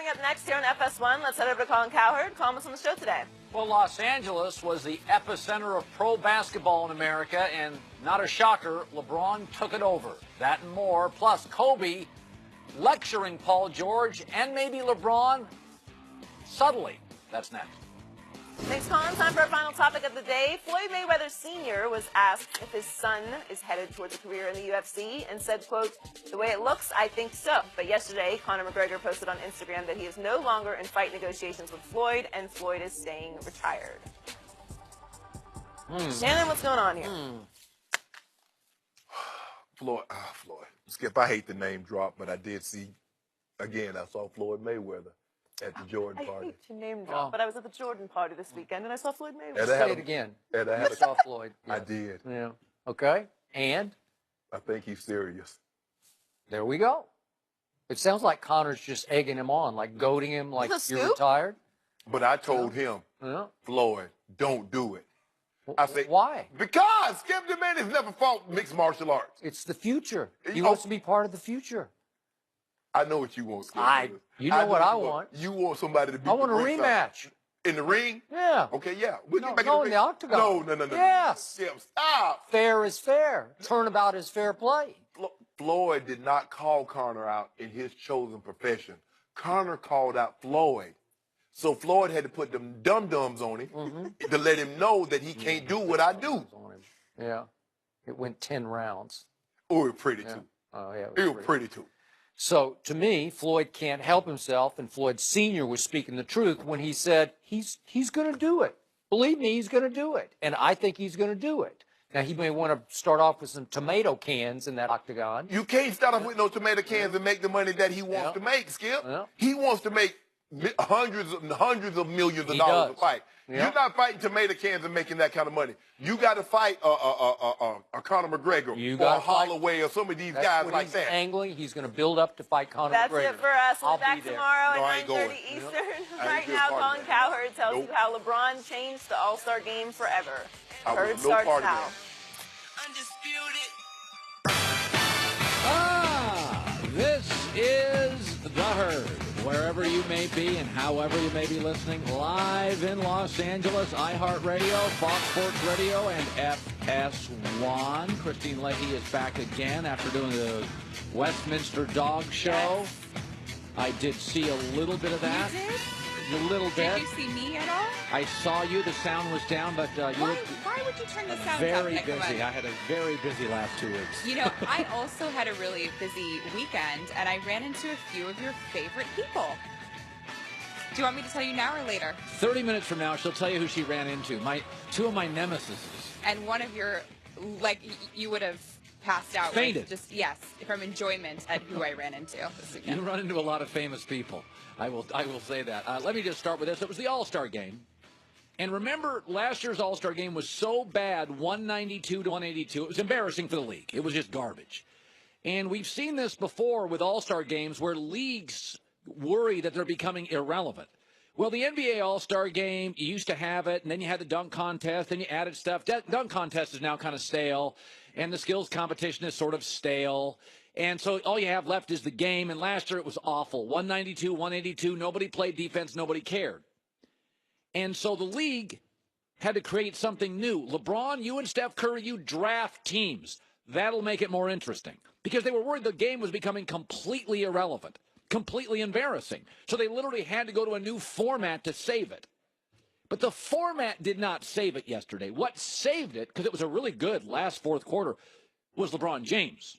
coming up next here on FS1. Let's head over to Colin Cowherd. Colin, what's on the show today? Well, Los Angeles was the epicenter of pro basketball in America, and not a shocker, LeBron took it over. That and more, plus Kobe lecturing Paul George and maybe LeBron subtly. That's next. Thanks, Colin. Time for our final topic of the day. Floyd Mayweather Sr. was asked if his son is headed towards a career in the UFC and said, quote, "The way it looks, I think so." But yesterday, Conor McGregor posted on Instagram that he is no longer in fight negotiations with Floyd, and Floyd is staying retired. Shannon, what's going on here? Floyd. Skip, I hate the name drop, but I did see, again, I saw Floyd Mayweather at the Jordan party. I hate to name drop, but I was at the Jordan party this weekend, and I saw Floyd Mayweather. Say it again. And I You saw Floyd. I did. Yeah. Okay. And? I think he's serious. There we go. It sounds like Conor's just egging him on, like goading him, like you're retired. But I told him, Floyd, don't do it. I said, why? Because Skip, the man has never fought mixed martial arts. It's the future. He wants to be part of the future. I know what you want, Skip. You know what I want. You want somebody to be. I want a rematch. In the ring? Yeah. Okay, yeah. We'll get back in the octagon. No. Yes. Skip, stop. Fair is fair. Turnabout is fair play. Floyd did not call Conor out in his chosen profession. Conor called out Floyd. So Floyd had to put them dum-dums on him to let him know that he can't do what I do. Yeah. It went 10 rounds. Oh, it was pretty, too. Oh, yeah. It was pretty, too. So, to me, Floyd can't help himself, and Floyd Sr. was speaking the truth when he said he's going to do it. Believe me, he's going to do it, and I think he's going to do it. Now, he may want to start off with some tomato cans in that octagon. You can't start off with no tomato cans and make the money that he wants to make, Skip. He wants to make hundreds of millions of dollars to fight. You're not fighting tomato cans and making that kind of money. You got to fight a Conor McGregor or a Holloway or some of these guys like that. He's angling. He's going to build up to fight Conor McGregor. That's it for us. We'll I'll be back tomorrow at 9:30 Eastern. Right now, Colin Cowherd tells you how LeBron changed the All-Star game forever. Herd starts now. Undisputed. This is The Herd. Wherever you may be and however you may be listening, live in Los Angeles, iHeartRadio, Fox Sports Radio, and FS1. Christine Leahy is back again after doing the Westminster Dog Show. I did see a little bit of that. You did? A little bit. Did you see me at all? I saw you. The sound was down, but you why would you turn the sound very down? busy. I had a very busy last 2 weeks. You know, I also had a really busy weekend, and I ran into a few of your favorite people. Do you want me to tell you now or later? 30 minutes from now, she'll tell you who she ran into. Two of my nemesis. And one of your, you would have passed out. Fainted. Just, yes, from enjoyment at who I ran into this weekend. You run into a lot of famous people. I will say that. Let me just start with this. It was the All-Star game. And remember, last year's All-Star game was so bad, 192 to 182. It was embarrassing for the league. It was just garbage. And we've seen this before with All-Star games where leagues worry that they're becoming irrelevant. Well, the NBA All-Star game, you used to have it, and then you had the dunk contest, then you added stuff. Dunk contest is now kind of stale, and the skills competition is sort of stale. And so all you have left is the game, and last year it was awful. 192, 182, nobody played defense, nobody cared. And so the league had to create something new. LeBron, you and Steph Curry, you draft teams. That'll make it more interesting. Because they were worried the game was becoming completely irrelevant, completely embarrassing. So they literally had to go to a new format to save it. But the format did not save it yesterday. What saved it, because it was a really good last fourth quarter, was LeBron James.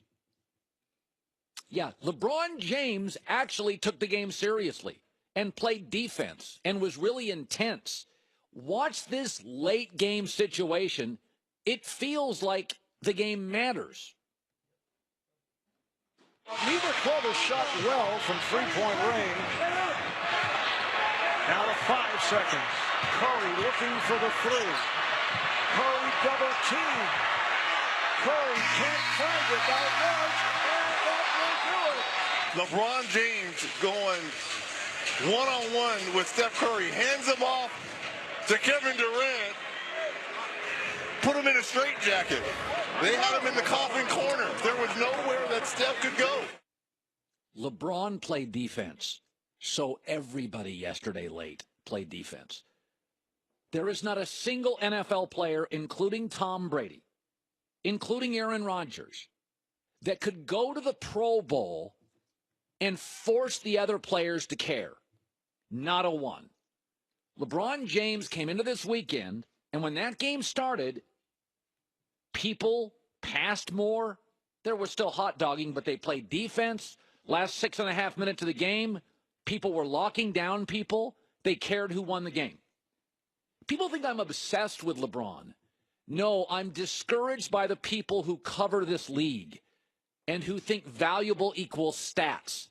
Yeah, LeBron James actually took the game seriously and played defense and was really intense. Watch this late game situation. It feels like the game matters. Neither club has shot well from three-point range. Now to 5 seconds. Curry looking for the three. Curry double team. Curry can't find it by much, and that will do it. LeBron James going one-on-one with Steph Curry. Hands him off to Kevin Durant. Put him in a straitjacket. They had him in the coffin corner. There was nowhere that Steph could go. LeBron played defense. So everybody yesterday late played defense. There is not a single NFL player, including Tom Brady, including Aaron Rodgers, that could go to the Pro Bowl and force the other players to care. Not a one. LeBron James came into this weekend, and when that game started, people passed more. There was still hot dogging, but they played defense. Last 6.5 minutes of the game, people were locking down people. They cared who won the game. People think I'm obsessed with LeBron. No, I'm discouraged by the people who cover this league and who think valuable equals stats.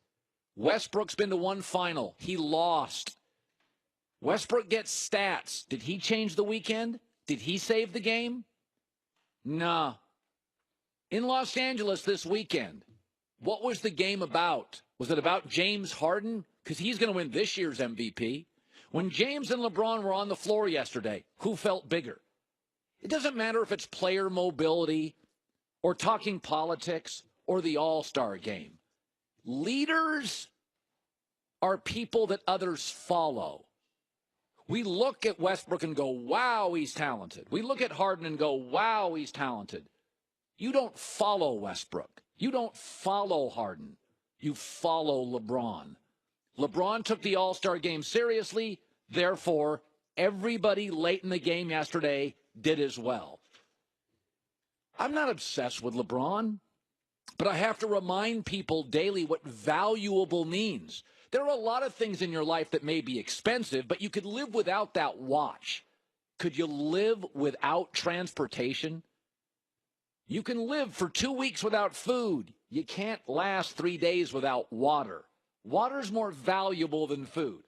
Westbrook's been to one final. He lost. Westbrook gets stats. Did he change the weekend? Did he save the game? Nah. In Los Angeles this weekend, what was the game about? Was it about James Harden? Because he's going to win this year's MVP. When James and LeBron were on the floor yesterday, who felt bigger? It doesn't matter if it's player mobility or talking politics or the All-Star game. Leaders are people that others follow. We look at Westbrook and go, wow, he's talented. We look at Harden and go, wow, he's talented. You don't follow Westbrook. You don't follow Harden. You follow LeBron. LeBron took the All-Star game seriously. Therefore, everybody late in the game yesterday did as well. I'm not obsessed with LeBron, but I have to remind people daily what valuable means. There are a lot of things in your life that may be expensive, but you could live without that watch. Could you live without transportation? You can live for 2 weeks without food. You can't last 3 days without water. Water's more valuable than food.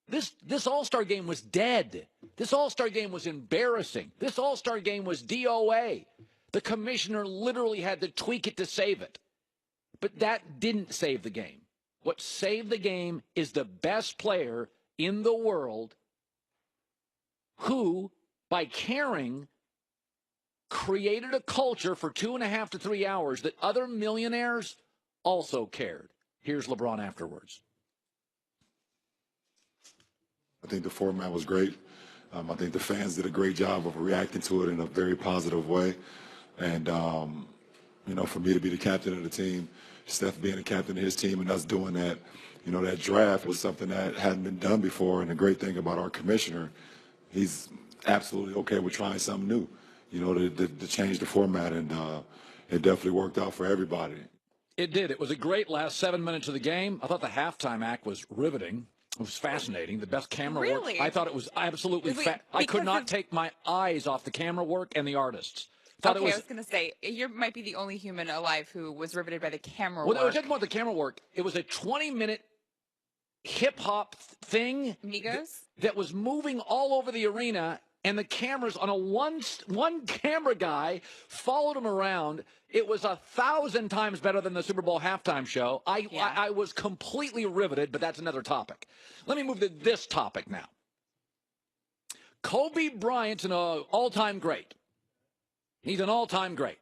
This All-Star game was dead. This All-Star game was embarrassing. This All-Star game was DOA. The commissioner literally had to tweak it to save it. But that didn't save the game. What saved the game is the best player in the world who, by caring, created a culture for 2.5 to 3 hours that other millionaires also cared. Here's LeBron afterwards. I think the format was great. I think the fans did a great job of reacting to it in a very positive way. And, for me to be the captain of the team, Steph being the captain of his team and us doing that, that draft was something that hadn't been done before. And the great thing about our commissioner, he's absolutely okay with trying something new, to change the format. And it definitely worked out for everybody. It did. It was a great last 7 minutes of the game. I thought the halftime act was riveting. It was fascinating. The best camera work. I thought it was absolutely I could not take my eyes off the camera work and the artists. I was going to say, you might be the only human alive who was riveted by the camera work. Well, it was just about the camera work. It was a 20-minute hip-hop thing that was moving all over the arena, and the cameras on a one camera guy followed him around. It was 1,000 times better than the Super Bowl halftime show. I was completely riveted, but that's another topic. Let me move to this topic now. Kobe Bryant's an all-time great. He's an all-time great.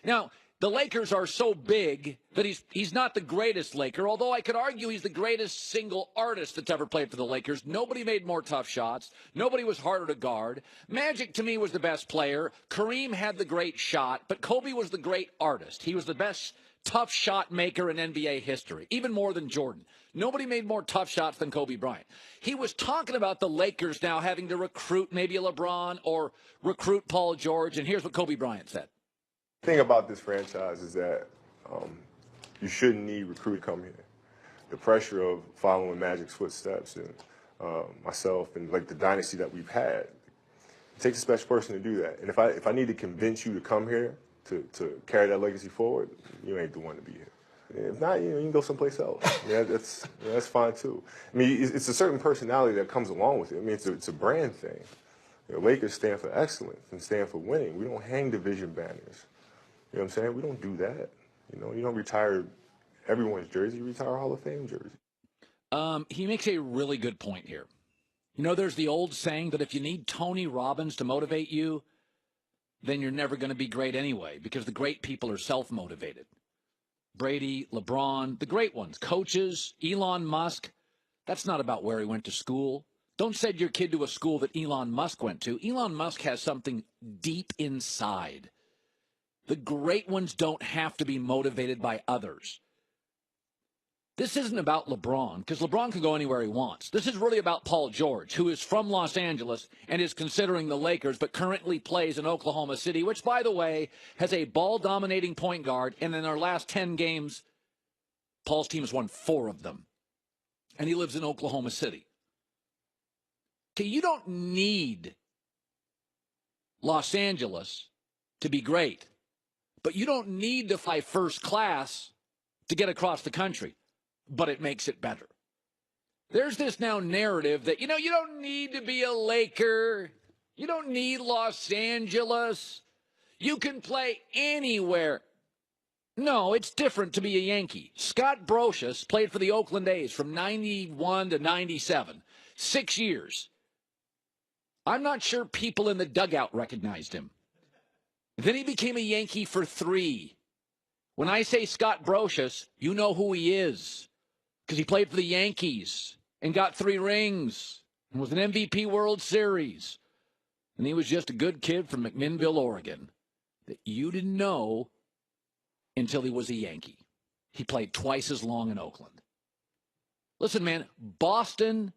Now, the Lakers are so big that he's not the greatest Laker, although I could argue he's the greatest single artist that's ever played for the Lakers. Nobody made more tough shots. Nobody was harder to guard. Magic, to me, was the best player. Kareem had the great shot, but Kobe was the great artist. He was the best tough shot maker in NBA history, even more than Jordan. Nobody made more tough shots than Kobe Bryant. He was talking about the Lakers now having to recruit maybe a LeBron or recruit Paul George, and here's what Kobe Bryant said. The thing about this franchise is that you shouldn't need recruit to come here. The pressure of following Magic's footsteps and myself and like the dynasty that we've had, it takes a special person to do that. And if I need to convince you to come here to carry that legacy forward, you ain't the one to be here. If not, you can go someplace else. That's fine too. I mean, it's a certain personality that comes along with it. I mean, it's a brand thing. Lakers stand for excellence and stand for winning. We don't hang division banners. You know what I'm saying? We don't do that. You don't retire everyone's jersey. You retire a Hall of Fame jersey. He makes a really good point here. There's the old saying that if you need Tony Robbins to motivate you, then you're never going to be great anyway, because the great people are self-motivated. Brady, LeBron, the great ones, coaches, Elon Musk, That's not about where he went to school. Don't send your kid to a school that Elon Musk went to. Elon Musk has something deep inside. The great ones don't have to be motivated by others. This isn't about LeBron, because LeBron can go anywhere he wants. This is really about Paul George, who is from Los Angeles and is considering the Lakers, but currently plays in Oklahoma City, which, by the way, has a ball-dominating point guard, and in their last 10 games, Paul's team has won 4 of them. And he lives in Oklahoma City. Okay, you don't need Los Angeles to be great, but you don't need to fly first class to get across the country. But it makes it better. There's this now narrative that, you don't need to be a Laker. You don't need Los Angeles. You can play anywhere. No, it's different to be a Yankee. Scott Brocious played for the Oakland A's from 91 to 97. 6 years. I'm not sure people in the dugout recognized him. Then he became a Yankee for 3. When I say Scott Brocious, you know who he is. Because he played for the Yankees and got 3 rings and was an MVP World Series. And he was just a good kid from McMinnville, Oregon, that you didn't know until he was a Yankee. He played twice as long in Oakland. Listen, man, Boston,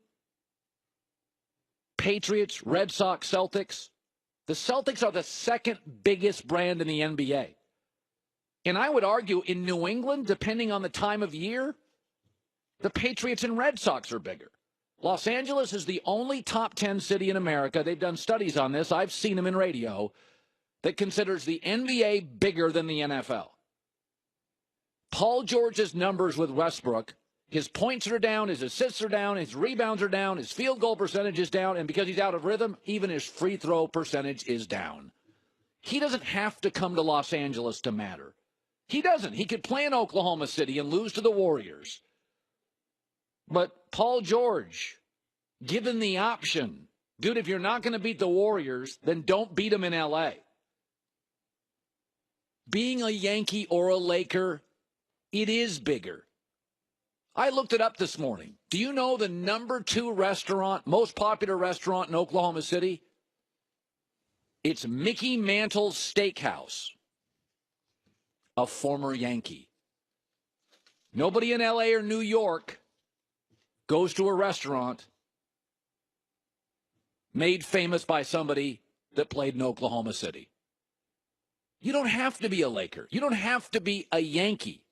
Patriots, Red Sox, Celtics. The Celtics are the second biggest brand in the NBA. And I would argue in New England, depending on the time of year, the Patriots and Red Sox are bigger. Los Angeles is the only top 10 city in America. They've done studies on this. I've seen them in radio that considers the NBA bigger than the NFL. Paul George's numbers with Westbrook, his points are down, his assists are down, his rebounds are down, his field goal percentage is down, and because he's out of rhythm, even his free throw percentage is down. He doesn't have to come to Los Angeles to matter. He doesn't. He could play in Oklahoma City and lose to the Warriors. But Paul George, given the option, dude, if you're not going to beat the Warriors, then don't beat them in L.A. Being a Yankee or a Laker, it is bigger. I looked it up this morning. Do you know the number 2 restaurant, most popular restaurant in Oklahoma City? It's Mickey Mantle's Steakhouse, a former Yankee. Nobody in L.A. or New York goes to a restaurant made famous by somebody that played in Oklahoma City. You don't have to be a Laker. You don't have to be a Yankee.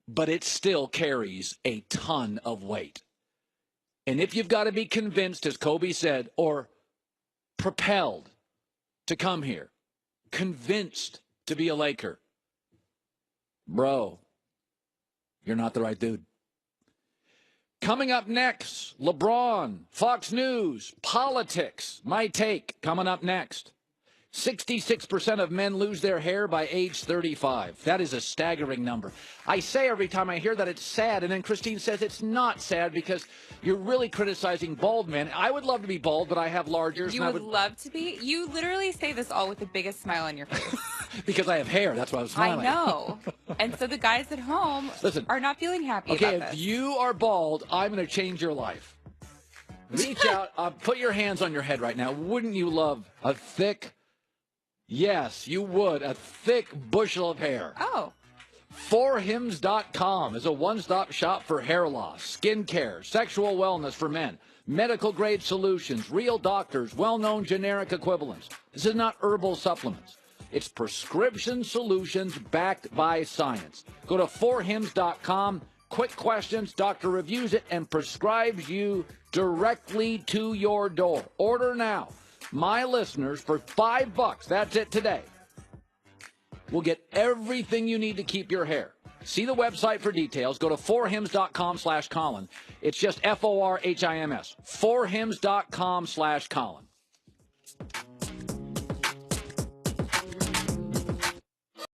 But it still carries a ton of weight. And if you've got to be convinced, as Kobe said, or propelled to come here, convinced to be a Laker, bro, you're not the right dude. Coming up next, LeBron, Fox News, politics, my take, coming up next. 66% of men lose their hair by age 35. That is a staggering number. I say every time I hear that it's sad, and then Christine says it's not sad because you're really criticizing bald men. I would love to be bald, but I have large ears. You would love to be? You literally say this all with the biggest smile on your face. Because I have hair. That's why I'm smiling. I know. And so the guys at home are not feeling happy about this. Okay, if you are bald, I'm going to change your life. Reach out. Put your hands on your head right now. Wouldn't you love a thick... Yes, you would. A thick bushel of hair. Oh. Forhims.com is a one-stop shop for hair loss, skin care, sexual wellness for men, medical-grade solutions, real doctors, well-known generic equivalents. This is not herbal supplements. It's prescription solutions backed by science. Go to forhims.com. Quick questions. Doctor reviews it and prescribes you directly to your door. Order now. My listeners, for $5, that's it today, will get everything you need to keep your hair. See the website for details. Go to forhims.com/Colin. It's just FORHIMS. Forhims.com/Colin.